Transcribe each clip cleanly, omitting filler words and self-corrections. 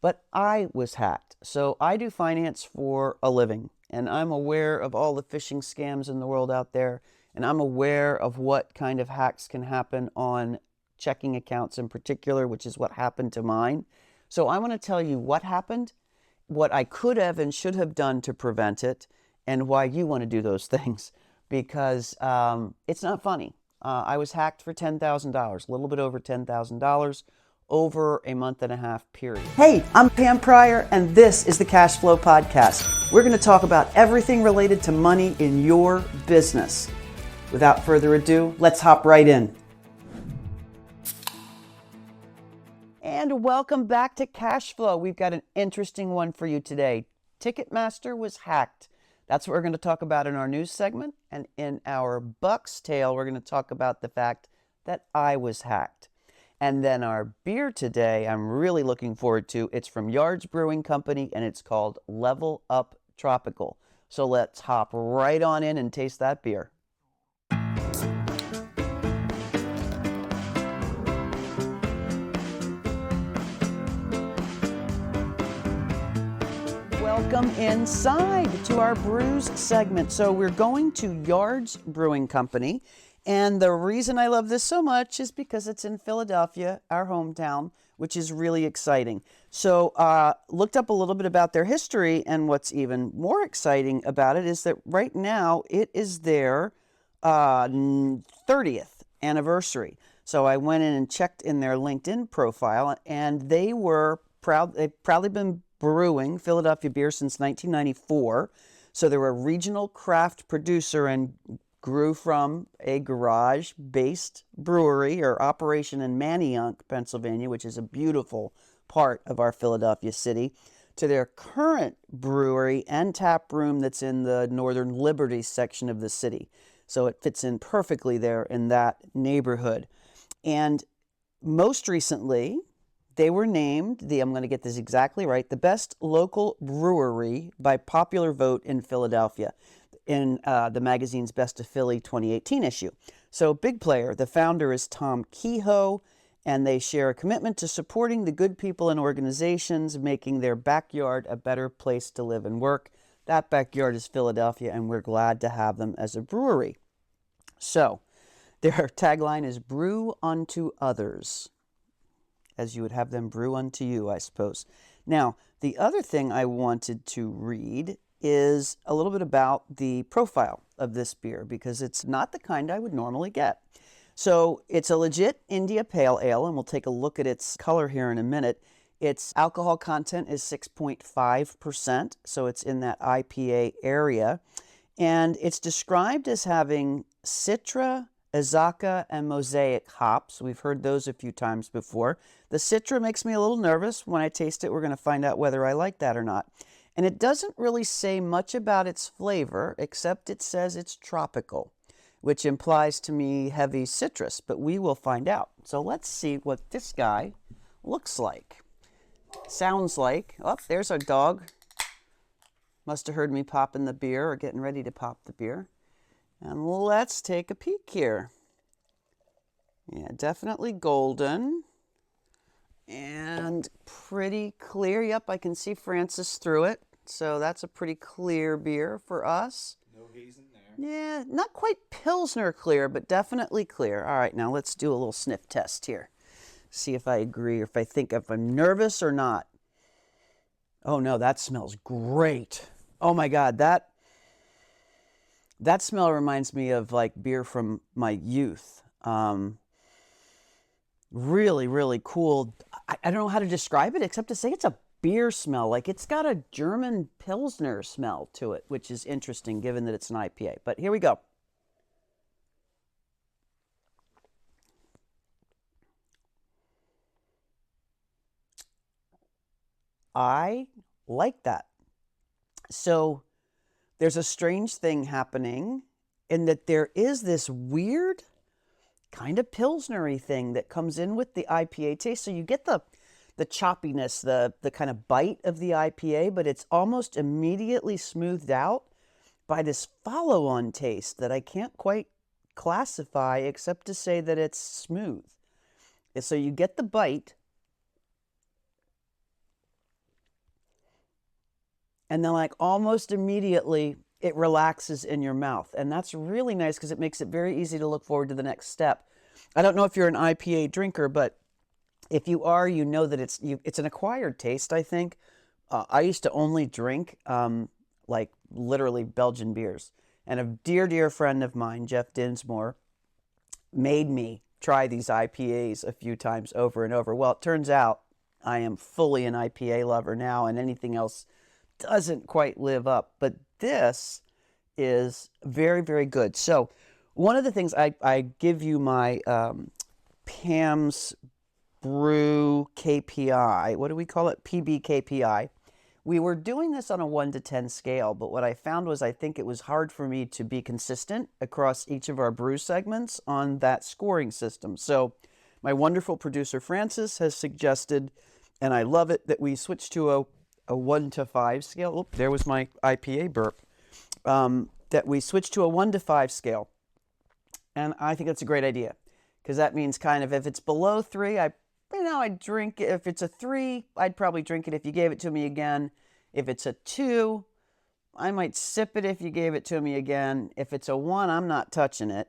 but I was hacked. So I do finance for a living, and I'm aware of all the phishing scams in the world out there, and I'm aware of what kind of hacks can happen on checking accounts in particular, which is what happened to mine. So I want to tell you what happened, what I could have and should have done to prevent it, and why you want to do those things, because it's not funny. I was hacked for $10,000, a little bit over $10,000 over a month and a half period. Hey, I'm Pam Pryor, and this is the Cash Flow Podcast. We're going to talk about everything related to money in your business. Without further ado, let's hop right in. And welcome back to Cash Flow. We've got an interesting one for you today. Ticketmaster was hacked. That's what we're going to talk about in our news segment. And in our Buck's Tale, we're going to talk about the fact that I was hacked. And then our beer today, I'm really looking forward to. It's from Yards Brewing Company, and it's called Level Up Tropical. So let's hop right on in and taste that beer. Welcome inside to our brews segment. So we're going to Yards Brewing Company, and the reason I love this so much is because it's in Philadelphia, our hometown, which is really exciting. So looked up a little bit about their history, and what's even more exciting about it is that right now it is their 30th anniversary. So I went in and checked in their LinkedIn profile, and they were proud. They've proudly been brewing Philadelphia beer since 1994. So they were a regional craft producer and grew from a garage-based brewery or operation in Manayunk, Pennsylvania, which is a beautiful part of our Philadelphia city, to their current brewery and tap room that's in the Northern Liberty section of the city. So it fits in perfectly there in that neighborhood. And most recently, they were named, I'm going to get this exactly right, the best local brewery by popular vote in Philadelphia in the magazine's Best of Philly 2018 issue. So big player. The founder is Tom Kehoe, and they share a commitment to supporting the good people and organizations, making their backyard a better place to live and work. That backyard is Philadelphia, and we're glad to have them as a brewery. So their tagline is "Brew unto others," as you would have them brew unto you, I suppose. Now, the other thing I wanted to read is a little bit about the profile of this beer, because it's not the kind I would normally get. So it's a legit India Pale Ale, and we'll take a look at its color here in a minute. Its alcohol content is 6.5%, so it's in that IPA area. And it's described as having Citra, Azacca, and Mosaic hops. We've heard those a few times before. The Citra makes me a little nervous. When I taste it, we're going to find out whether I like that or not. And it doesn't really say much about its flavor, except it says it's tropical, which implies to me heavy citrus, but we will find out. So let's see what this guy looks like. Sounds like. Oh, there's our dog. Must have heard me popping the beer or getting ready to pop the beer. And let's take a peek here. Yeah, definitely golden and pretty clear. Yep, I can see Francis through it. So that's a pretty clear beer for us. No haze in there. Yeah, not quite Pilsner clear, but definitely clear. All right, now let's do a little sniff test here. See if I agree or if I'm nervous or not. Oh no, that smells great. Oh my God, that smell reminds me of like beer from my youth. Really, really cool. I don't know how to describe it except to say it's a beer smell. Like it's got a German Pilsner smell to it, which is interesting given that it's an IPA. But here we go. I like that. So there's a strange thing happening in that there is this weird kind of Pilsner-y thing that comes in with the IPA taste. So you get the choppiness, the kind of bite of the IPA, but it's almost immediately smoothed out by this follow-on taste that I can't quite classify except to say that it's smooth. So you get the bite, and then like almost immediately it relaxes in your mouth. And that's really nice because it makes it very easy to look forward to the next step. I don't know if you're an IPA drinker, but if you are, you know that it's an acquired taste, I think. I used to only drink like literally Belgian beers. And a dear, dear friend of mine, Jeff Dinsmore, made me try these IPAs a few times over and over. Well, it turns out I am fully an IPA lover now, and anything else doesn't quite live up. But this is very, very good. So one of the things I give you my Pam's Brew KPI. What do we call it? PB KPI. We were doing this on a 1 to 10 scale, but what I found was I think it was hard for me to be consistent across each of our brew segments on that scoring system. So my wonderful producer Francis has suggested, and I love it, that we switch to a 1 to 5 scale. Oop, there was my IPA burp. That we switch to a 1 to 5 scale. And I think that's a great idea, because that means kind of if it's below 3, I'd drink it. If it's a 3, I'd probably drink it if you gave it to me again. If it's a 2, I might sip it if you gave it to me again. If it's a 1, I'm not touching it.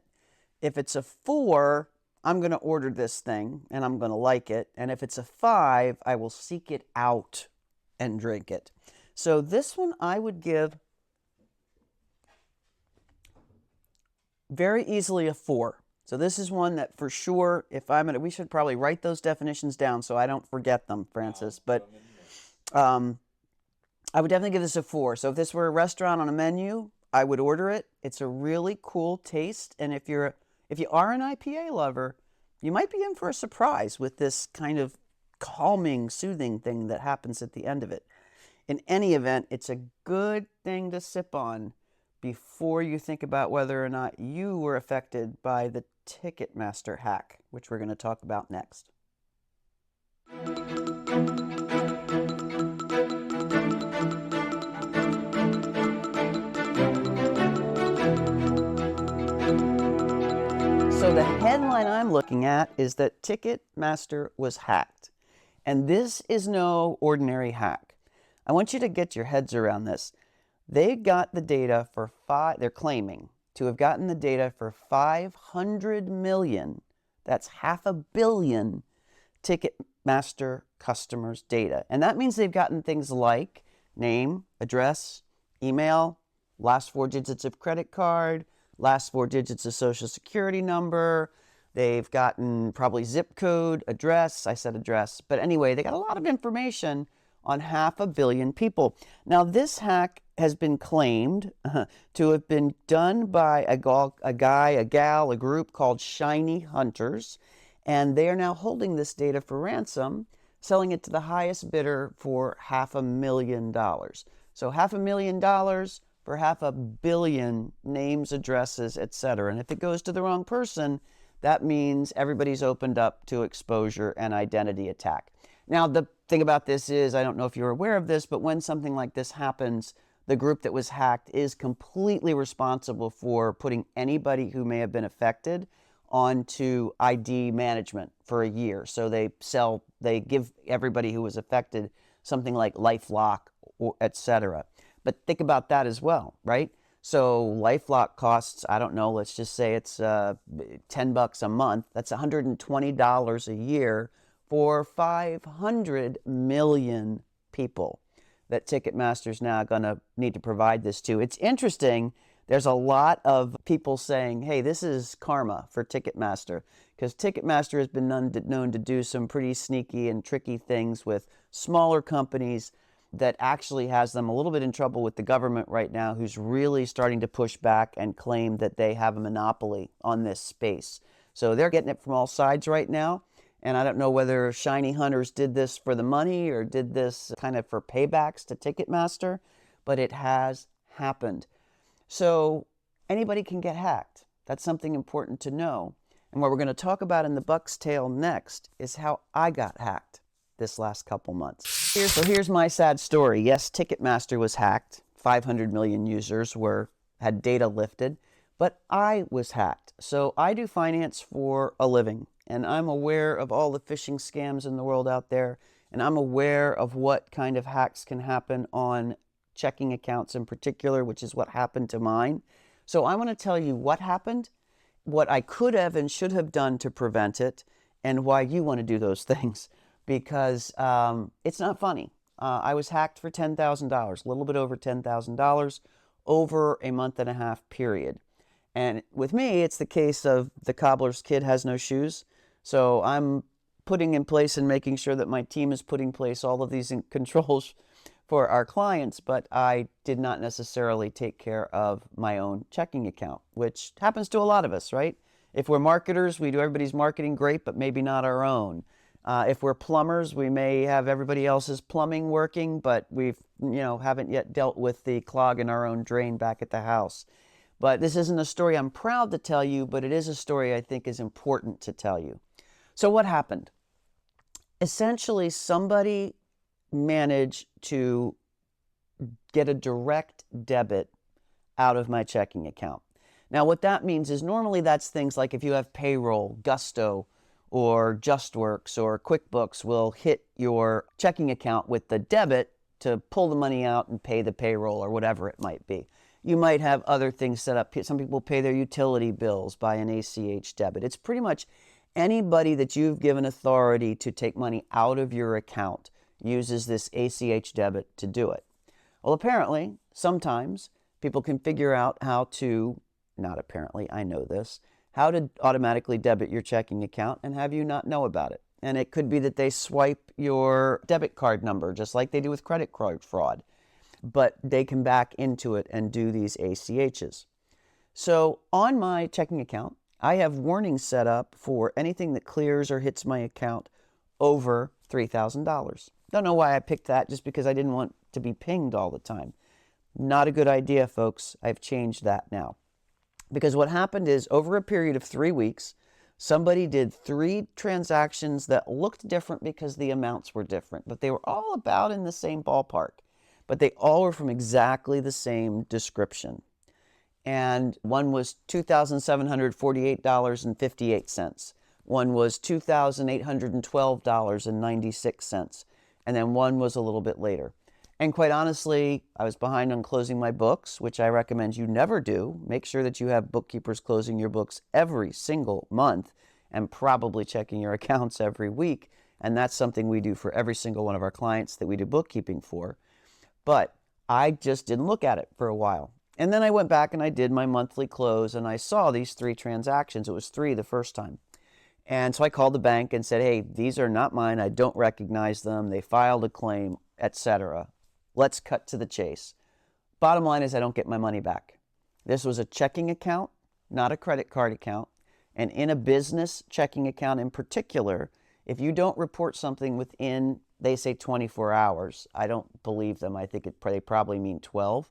If it's a 4, I'm going to order this thing and I'm going to like it. And if it's a 5, I will seek it out and drink it. So this one I would give very easily a 4. So this is one that for sure, if I'm we should probably write those definitions down so I don't forget them, Francis. But I would definitely give this a 4. So if this were a restaurant on a menu, I would order it. It's a really cool taste, and if you are an IPA lover, you might be in for a surprise with this kind of calming, soothing thing that happens at the end of it. In any event, it's a good thing to sip on before you think about whether or not you were affected by the Ticketmaster hack, which we're going to talk about next. So the headline I'm looking at is that Ticketmaster was hacked. And this is no ordinary hack. I want you to get your heads around this. They got the data for they're claiming to have gotten the data for 500 million, that's 500 million Ticketmaster customers' data. And that means they've gotten things like name, address, email, last 4 digits of credit card, last 4 digits of social security number. They've gotten probably zip code, address. I said address. But anyway, they got a lot of information on 500 million people. Now, this hack has been claimed to have been done by a group called Shiny Hunters, and they are now holding this data for ransom, selling it to the highest bidder for $500,000. So $500,000 for 500 million names, addresses, etc. And if it goes to the wrong person, that means everybody's opened up to exposure and identity attack. Now, the thing about this is, I don't know if you're aware of this, but when something like this happens, the group that was hacked is completely responsible for putting anybody who may have been affected onto ID management for a year. So they give everybody who was affected something like LifeLock, or etc. But think about that as well, right? So LifeLock costs, I don't know, let's just say it's $10 a month. That's $120 a year for 500 million people that Ticketmaster's now going to need to provide this to. It's interesting. There's a lot of people saying, hey, this is karma for Ticketmaster, because Ticketmaster has been known to do some pretty sneaky and tricky things with smaller companies that actually has them a little bit in trouble with the government right now, who's really starting to push back and claim that they have a monopoly on this space. So they're getting it from all sides right now. And I don't know whether Shiny Hunters did this for the money or did this kind of for paybacks to Ticketmaster, but it has happened. So anybody can get hacked. That's something important to know. And what we're going to talk about in the Buck's Tale next is how I got hacked this last couple months. Here's my sad story. Yes, Ticketmaster was hacked. 500 million users had data lifted, but I was hacked. So I do finance for a living. And I'm aware of all the phishing scams in the world out there. And I'm aware of what kind of hacks can happen on checking accounts in particular, which is what happened to mine. So I want to tell you what happened, what I could have and should have done to prevent it, and why you want to do those things, because it's not funny. I was hacked for $10,000, a little bit over $10,000 over a month and a half period. And with me, it's the case of the cobbler's kid has no shoes. So I'm putting in place and making sure that my team is putting in place all of these controls for our clients, but I did not necessarily take care of my own checking account, which happens to a lot of us, right? If we're marketers, we do everybody's marketing great, but maybe not our own. If we're plumbers, we may have everybody else's plumbing working, but we've, haven't yet dealt with the clog in our own drain back at the house. But this isn't a story I'm proud to tell you, but it is a story I think is important to tell you. So what happened? Essentially, somebody managed to get a direct debit out of my checking account. Now, what that means is normally that's things like if you have payroll, Gusto, or JustWorks, or QuickBooks will hit your checking account with the debit to pull the money out and pay the payroll or whatever it might be. You might have other things set up. Some people pay their utility bills by an ACH debit. It's pretty much anybody that you've given authority to take money out of your account uses this ACH debit to do it. Well, apparently, sometimes people can figure out how to, not apparently, I know this, how to automatically debit your checking account and have you not know about it. And it could be that they swipe your debit card number, just like they do with credit card fraud, but they can back into it and do these ACHs. So on my checking account, I have warnings set up for anything that clears or hits my account over $3,000. Don't know why I picked that, just because I didn't want to be pinged all the time. Not a good idea, folks. I've changed that now. Because what happened is, over a period of 3 weeks, somebody did 3 transactions that looked different because the amounts were different, but they were all about in the same ballpark. But they all were from exactly the same description. And one was $2,748.58. One was $2,812.96. And then one was a little bit later. And quite honestly, I was behind on closing my books, which I recommend you never do. Make sure that you have bookkeepers closing your books every single month and probably checking your accounts every week. And that's something we do for every single one of our clients that we do bookkeeping for. But I just didn't look at it for a while. And then I went back and I did my monthly close and I saw these 3 transactions. It was 3 the first time. And so I called the bank and said, hey, these are not mine. I don't recognize them. They filed a claim, etc. Let's cut to the chase. Bottom line is I don't get my money back. This was a checking account, not a credit card account. And in a business checking account in particular, if you don't report something within, they say 24 hours. I don't believe them. I think they probably mean 12.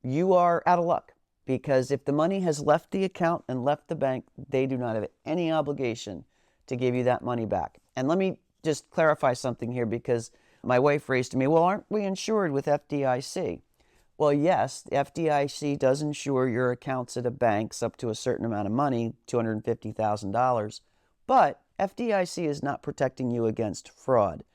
You are out of luck, because if the money has left the account and left the bank, they do not have any obligation to give you that money back. And let me just clarify something here, because my wife raised to me, well, aren't we insured with FDIC? Well, yes, the FDIC does insure your accounts at a bank up to a certain amount of money, $250,000, but FDIC is not protecting you against fraud.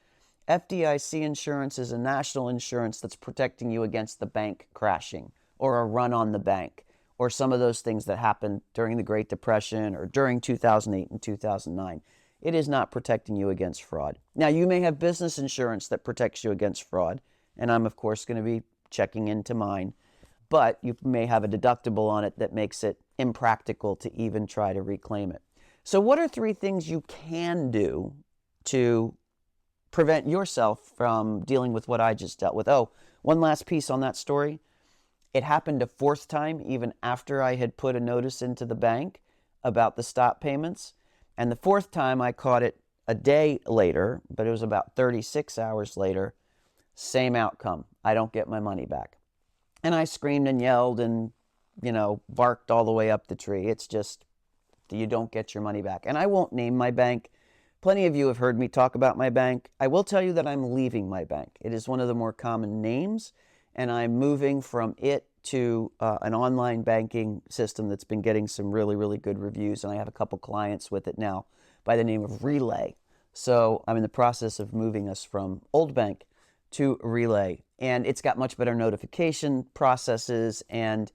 FDIC insurance is a national insurance that's protecting you against the bank crashing or a run on the bank or some of those things that happened during the Great Depression or during 2008 and 2009. It is not protecting you against fraud. Now, you may have business insurance that protects you against fraud, and I'm, of course, going to be checking into mine, but you may have a deductible on it that makes it impractical to even try to reclaim it. So what are 3 things you can do to prevent yourself from dealing with what I just dealt with? Oh, one last piece on that story. It happened a 4th time, even after I had put a notice into the bank about the stop payments. And the 4th time I caught it a day later, but it was about 36 hours later. Same outcome. I don't get my money back. And I screamed and yelled and, barked all the way up the tree. It's just, you don't get your money back. And I won't name my bank. Plenty of you have heard me talk about my bank. I will tell you that I'm leaving my bank. It is one of the more common names, and I'm moving from it to an online banking system that's been getting some really, really good reviews, and I have a couple clients with it now by the name of Relay. So I'm in the process of moving us from old bank to Relay, and it's got much better notification processes, and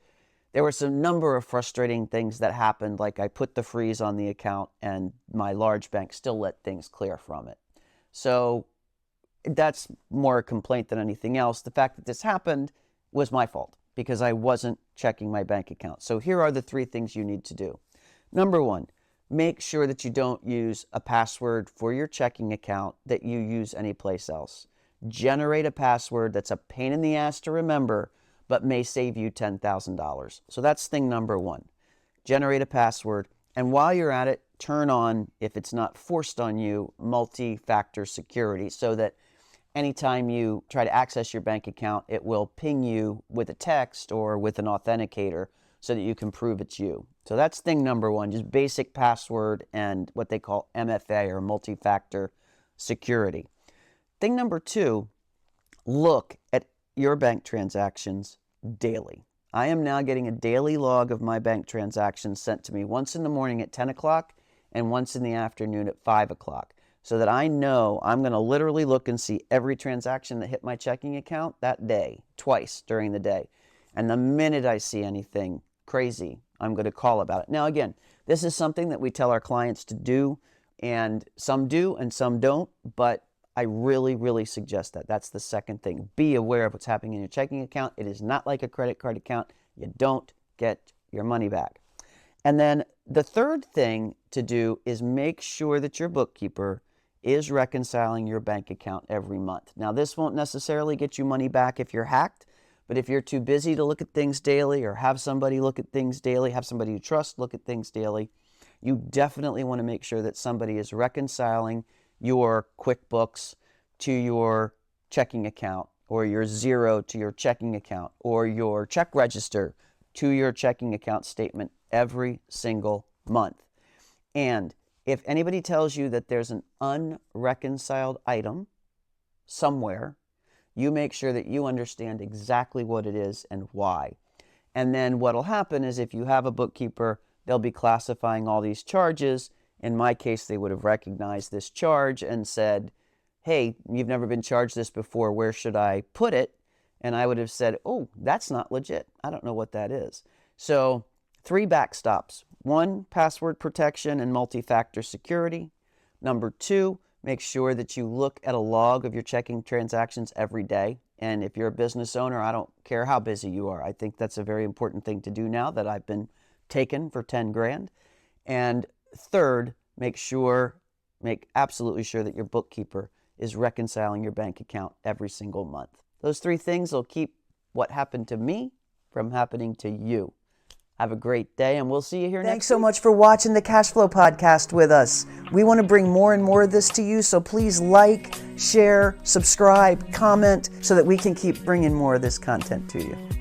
there were some number of frustrating things that happened, like I put the freeze on the account and my large bank still let things clear from it. So that's more a complaint than anything else. The fact that this happened was my fault because I wasn't checking my bank account. So here are the 3 things you need to do. Number 1, make sure that you don't use a password for your checking account that you use anyplace else. Generate a password that's a pain in the ass to remember, but may save you $10,000. So that's thing number 1. Generate a password, and while you're at it, turn on, if it's not forced on you, multi-factor security, so that anytime you try to access your bank account, it will ping you with a text or with an authenticator so that you can prove it's you. So that's thing number 1, just basic password and what they call MFA or multi-factor security. Thing number 2, look at your bank transactions daily. I am now getting a daily log of my bank transactions sent to me once in the morning at 10 o'clock and once in the afternoon at 5 o'clock, so that I know I'm going to literally look and see every transaction that hit my checking account that day, twice during the day. And the minute I see anything crazy, I'm going to call about it. Now, again, this is something that we tell our clients to do, and some do and some don't, but I really, really suggest that. That's the second thing. Be aware of what's happening in your checking account. It is not like a credit card account. You don't get your money back. And then the third thing to do is make sure that your bookkeeper is reconciling your bank account every month. Now, this won't necessarily get you money back if you're hacked, but if you're too busy to look at things daily or have somebody look at things daily, have somebody you trust look at things daily, you definitely want to make sure that somebody is reconciling your QuickBooks to your checking account, or your Xero to your checking account, or your check register to your checking account statement every single month. And if anybody tells you that there's an unreconciled item somewhere, you make sure that you understand exactly what it is and why. And then what will happen is, if you have a bookkeeper, they'll be classifying all these charges. In my case, they would have recognized this charge and said, hey, you've never been charged this before, where should I put it? And I would have said, oh, that's not legit. I don't know what that is. So 3 backstops. 1, password protection and multi-factor security. Number 2, make sure that you look at a log of your checking transactions every day. And if you're a business owner, I don't care how busy you are. I think that's a very important thing to do now that I've been taken for 10 grand. And third, make absolutely sure that your bookkeeper is reconciling your bank account every single month. Those 3 things will keep what happened to me from happening to you. Have a great day, and we'll see you here next week. Thanks so much for watching the Cash Flow Podcast with us. We want to bring more and more of this to you, so please like, share, subscribe, comment, so that we can keep bringing more of this content to you.